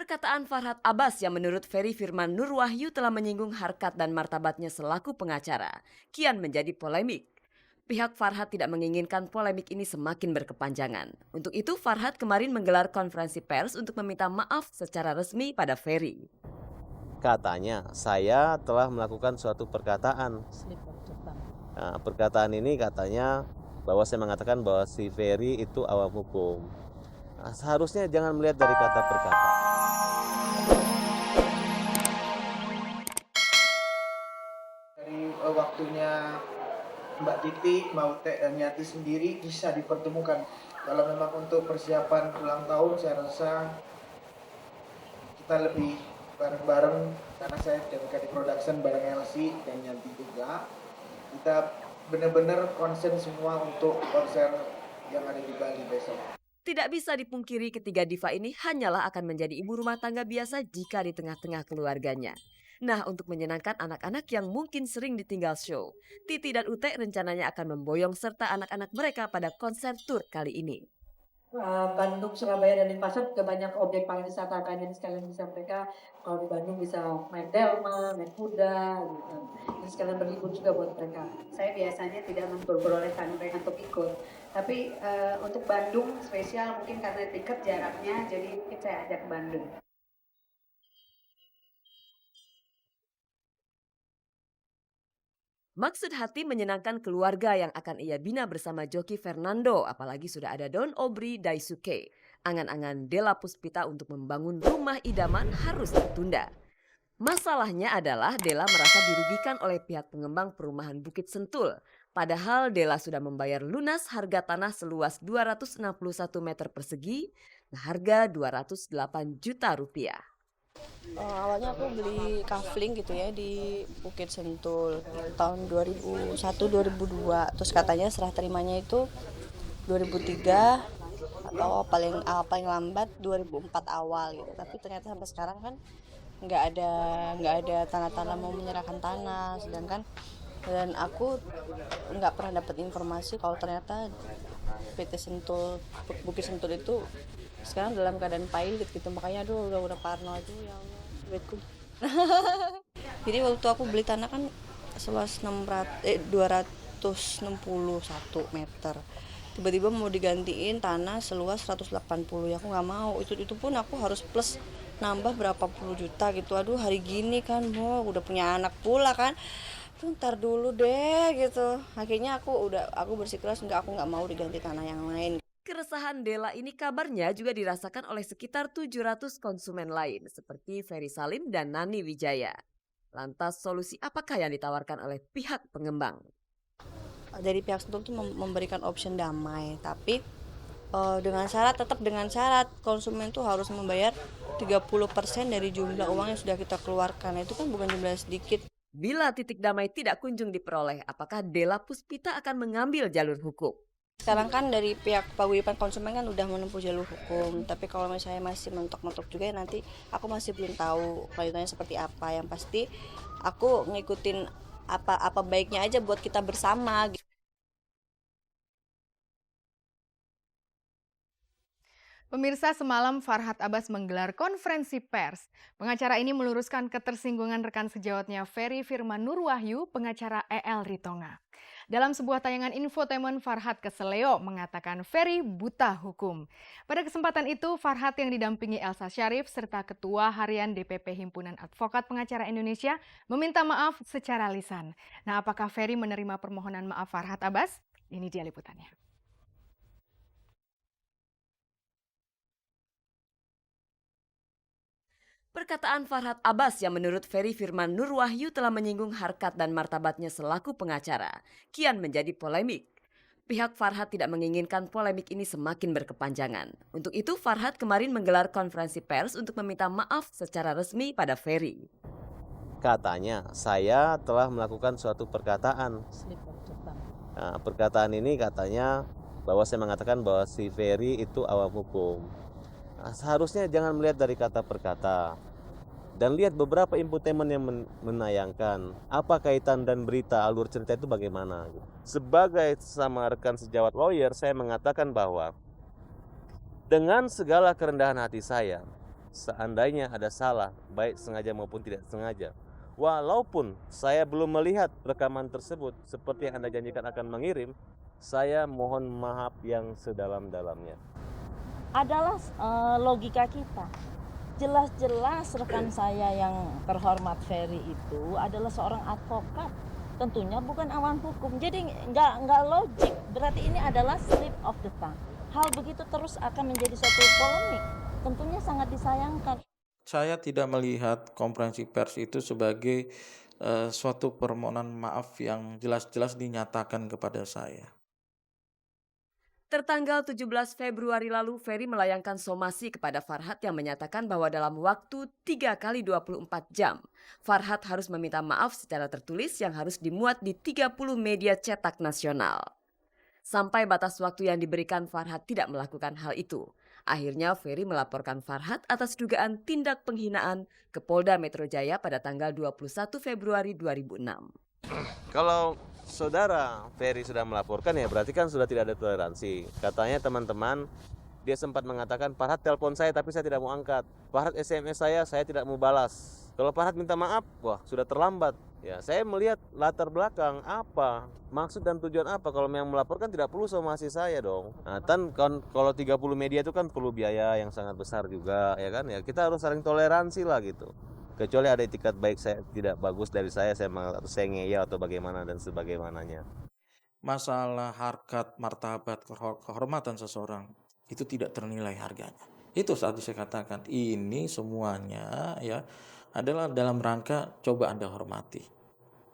Perkataan Farhad Abbas yang menurut Ferry Firman Nur Wahyu telah menyinggung harkat dan martabatnya selaku pengacara, kian menjadi polemik. Pihak Farhad tidak menginginkan polemik ini semakin berkepanjangan. Untuk itu Farhad kemarin menggelar konferensi pers untuk meminta maaf secara resmi pada Ferry. Katanya, saya telah melakukan suatu perkataan. Nah, perkataan ini katanya bahwa saya mengatakan bahwa si Ferry itu awam hukum. Nah, seharusnya jangan melihat dari kata per kata. Dari waktunya Mbak Titik, Mbak Utek, dan Yati sendiri bisa dipertemukan. Kalau memang untuk persiapan ulang tahun, saya rasa kita lebih bareng-bareng, karena saya dari production bareng Elsie dan Yanti juga. Kita benar-benar konsen semua untuk konser yang ada di Bali besok. Tidak bisa dipungkiri ketiga diva ini hanyalah akan menjadi ibu rumah tangga biasa jika di tengah-tengah keluarganya. Nah, untuk menyenangkan anak-anak yang mungkin sering ditinggal show, Titi dan Ute rencananya akan memboyong serta anak-anak mereka pada konser tur kali ini. Bandung, Surabaya, dan Denpasar juga banyak objek pariwisata kan, jadi sekalian bisa mereka kalau di Bandung bisa main delman, main kuda gitu. Jadi sekalian berlibur juga buat mereka. Saya biasanya tidak memperbolehkan mereka untuk ikut, tapi untuk Bandung spesial mungkin karena dekat jaraknya, jadi mungkin saya ajak ke Bandung. Maksud hati menyenangkan keluarga yang akan ia bina bersama Joki Fernando, apalagi sudah ada Don Aubrey Daisuke. Angan-angan Della Puspita untuk membangun rumah idaman harus tertunda. Masalahnya adalah Della merasa dirugikan oleh pihak pengembang perumahan Bukit Sentul. Padahal Della sudah membayar lunas harga tanah seluas 261 meter persegi, harga 208 juta rupiah. Awalnya aku beli kafling gitu ya di Bukit Sentul tahun 2001-2002. Terus katanya serah terimanya itu 2003 atau paling lambat 2004 awal gitu. Tapi ternyata sampai sekarang kan nggak ada tanda-tanda mau menyerahkan tanah. Sedangkan dan aku nggak pernah dapat informasi kalau ternyata PT Sentul Bukit Sentul itu sekarang dalam keadaan pahit gitu, makanya aduh udah parno aja ya Allah duitku. Jadi waktu aku beli tanah kan seluas 261 meter, tiba-tiba mau digantiin tanah seluas 180, ya aku nggak mau, itu pun aku harus plus nambah berapa puluh juta gitu. Aduh hari gini kan mau udah punya anak pula kan, tuh ntar dulu deh gitu. Akhirnya aku bersikeras aku nggak mau diganti tanah yang lain. Keresahan Della ini kabarnya juga dirasakan oleh sekitar 700 konsumen lain seperti Ferry Salim dan Nani Wijaya. Lantas solusi apakah yang ditawarkan oleh pihak pengembang? Dari pihak Sentul tuh memberikan option damai, tapi tetap dengan syarat konsumen tuh harus membayar 30% dari jumlah uang yang sudah kita keluarkan. Itu kan bukan jumlah sedikit. Bila titik damai tidak kunjung diperoleh, apakah Della Puspita akan mengambil jalur hukum? Sekarang kan dari pihak paguyuban konsumen kan udah menempuh jalur hukum, tapi kalau misalnya masih mentok-mentok juga nanti aku masih belum tahu kelanjutannya seperti apa. Yang pasti aku ngikutin apa baiknya aja buat kita bersama. Pemirsa, semalam Farhad Abbas menggelar konferensi pers. Pengacara ini meluruskan ketersinggungan rekan sejawatnya Ferry Firman Nur Wahyu, pengacara EL Ritonga. Dalam sebuah tayangan infotainment, Farhad keseleo mengatakan Ferry buta hukum. Pada kesempatan itu, Farhad yang didampingi Elsa Syarif serta Ketua Harian DPP Himpunan Advokat Pengacara Indonesia meminta maaf secara lisan. Nah, apakah Ferry menerima permohonan maaf Farhad Abbas? Ini dia liputannya. Perkataan Farhad Abbas yang menurut Ferry Firman Nur Wahyu telah menyinggung harkat dan martabatnya selaku pengacara, kian menjadi polemik. Pihak Farhad tidak menginginkan polemik ini semakin berkepanjangan. Untuk itu Farhad kemarin menggelar konferensi pers untuk meminta maaf secara resmi pada Ferry. Katanya, saya telah melakukan suatu perkataan. Nah, perkataan ini katanya bahwa saya mengatakan bahwa si Ferry itu awam hukum. Nah, seharusnya jangan melihat dari kata per kata. Dan lihat beberapa infotainment yang menayangkan apa kaitan dan berita alur cerita itu bagaimana. Sebagai sama rekan sejawat lawyer, saya mengatakan bahwa dengan segala kerendahan hati saya, seandainya ada salah, baik sengaja maupun tidak sengaja, walaupun saya belum melihat rekaman tersebut seperti yang Anda janjikan akan mengirim, saya mohon maaf yang sedalam-dalamnya. Adalah logika kita. Jelas-jelas rekan saya yang terhormat Ferry itu adalah seorang advokat. Tentunya bukan awan hukum. Jadi nggak logik. Berarti ini adalah slip of the tongue. Hal begitu terus akan menjadi suatu polemik. Tentunya sangat disayangkan. Saya tidak melihat konferensi pers itu sebagai suatu permohonan maaf yang jelas-jelas dinyatakan kepada saya. Tertanggal 17 Februari lalu, Ferry melayangkan somasi kepada Farhad yang menyatakan bahwa dalam waktu 3 kali 24 jam, Farhad harus meminta maaf secara tertulis yang harus dimuat di 30 media cetak nasional. Sampai batas waktu yang diberikan, Farhad tidak melakukan hal itu. Akhirnya Ferry melaporkan Farhad atas dugaan tindak penghinaan ke Polda Metro Jaya pada tanggal 21 Februari 2006. Kalau saudara Ferry sudah melaporkan, ya berarti kan sudah tidak ada toleransi. Katanya teman-teman, dia sempat mengatakan, Farhad telepon saya tapi saya tidak mau angkat. Farhad SMS saya tidak mau balas. Kalau Farhad minta maaf, wah sudah terlambat. Ya, saya melihat latar belakang apa, maksud dan tujuan apa. Kalau yang melaporkan tidak perlu somasi saya dong. Nah, kalau 30 media itu kan perlu biaya yang sangat besar juga, ya kan? Ya kita harus saling toleransi lah gitu. Kecuali ada etikat baik saya tidak bagus dari saya atau saya ngeyel atau bagaimana dan sebagaimananya. Masalah harkat, martabat, kehormatan seseorang itu tidak ternilai harganya. Itu tadi saya katakan, ini semuanya ya adalah dalam rangka coba Anda hormati.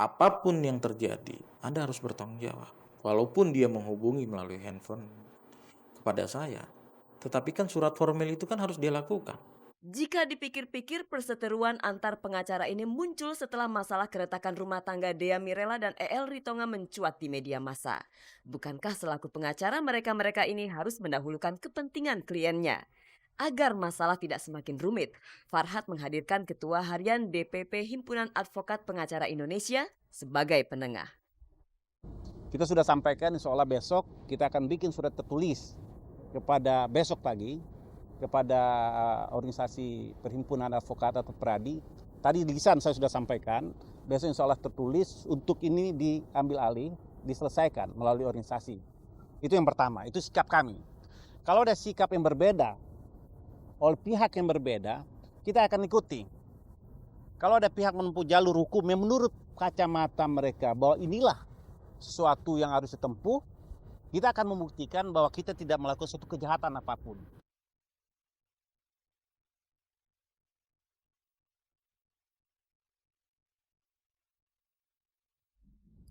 Apapun yang terjadi, Anda harus bertanggung jawab. Walaupun dia menghubungi melalui handphone kepada saya, tetapi kan surat formil itu kan harus dia lakukan. Jika dipikir-pikir, perseteruan antar pengacara ini muncul setelah masalah keretakan rumah tangga Dea Mirela dan EL Ritonga mencuat di media massa. Bukankah selaku pengacara mereka-mereka ini harus mendahulukan kepentingan kliennya? Agar masalah tidak semakin rumit, Farhad menghadirkan Ketua Harian DPP Himpunan Advokat Pengacara Indonesia sebagai penengah. Kita sudah sampaikan, insya Allah besok kita akan bikin surat tertulis kepada besok pagi kepada organisasi perhimpunan advokat atau PERADI. Tadi di lisan saya sudah sampaikan, besok insya Allah tertulis untuk ini diambil alih, diselesaikan melalui organisasi. Itu yang pertama, itu sikap kami. Kalau ada sikap yang berbeda, oleh pihak yang berbeda, kita akan ikuti. Kalau ada pihak menempuh jalur hukum yang menurut kacamata mereka bahwa inilah sesuatu yang harus ditempuh, kita akan membuktikan bahwa kita tidak melakukan suatu kejahatan apapun.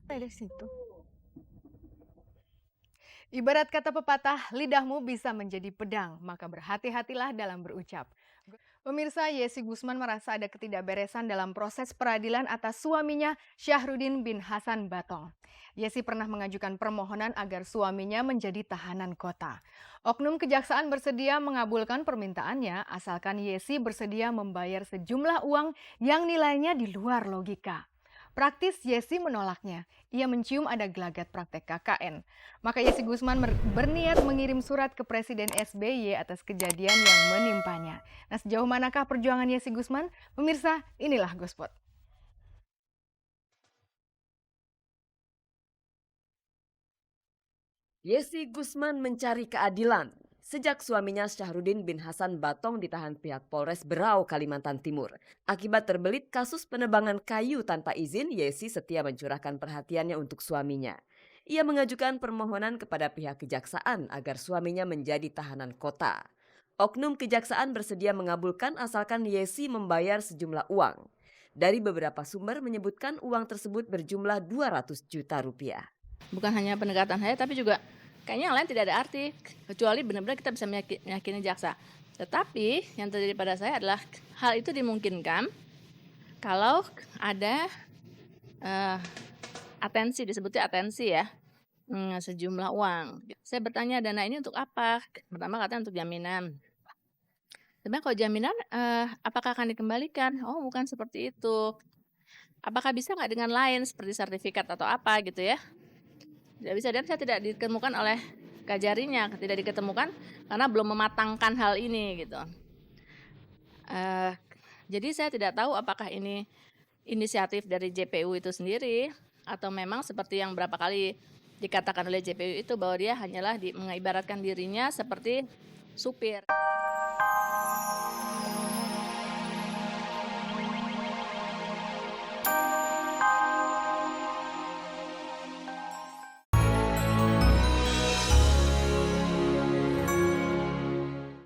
Dari situ. Ibarat kata pepatah, lidahmu bisa menjadi pedang, maka berhati-hatilah dalam berucap. Pemirsa, Yesi Gusman merasa ada ketidakberesan dalam proses peradilan atas suaminya Syahrudin bin Hasan Batong. Yesi pernah mengajukan permohonan agar suaminya menjadi tahanan kota. Oknum kejaksaan bersedia mengabulkan permintaannya asalkan Yesi bersedia membayar sejumlah uang yang nilainya di luar logika. Praktis Yesi menolaknya. Ia mencium ada gelagat praktek KKN. Maka Yesi Gusman berniat mengirim surat ke Presiden SBY atas kejadian yang menimpanya. Nah, sejauh manakah perjuangan Yesi Gusman? Pemirsa, inilah Gospot. Yesi Gusman mencari keadilan. Sejak suaminya Syahrudin bin Hasan Batong ditahan pihak Polres Berau, Kalimantan Timur. Akibat terbelit kasus penebangan kayu tanpa izin, Yesi setia mencurahkan perhatiannya untuk suaminya. Ia mengajukan permohonan kepada pihak kejaksaan agar suaminya menjadi tahanan kota. Oknum kejaksaan bersedia mengabulkan asalkan Yesi membayar sejumlah uang. Dari beberapa sumber menyebutkan uang tersebut berjumlah 200 juta rupiah. Bukan hanya pendekatan saya, tapi juga kayaknya yang lain tidak ada arti, kecuali benar-benar kita bisa meyakini jaksa. Tetapi yang terjadi pada saya adalah hal itu dimungkinkan kalau ada atensi, disebutnya atensi ya, sejumlah uang. Saya bertanya, dana ini untuk apa? Pertama katanya untuk jaminan. Sebenarnya kalau jaminan, apakah akan dikembalikan? Oh, bukan seperti itu. Apakah bisa nggak dengan lain seperti sertifikat atau apa gitu ya? Tidak bisa, dan saya tidak ditemukan oleh kajarinya, tidak diketemukan karena belum mematangkan hal ini gitu. Eh, jadi saya tidak tahu apakah ini inisiatif dari JPU itu sendiri atau memang seperti yang berapa kali dikatakan oleh JPU itu bahwa dia hanyalah mengibaratkan dirinya seperti supir.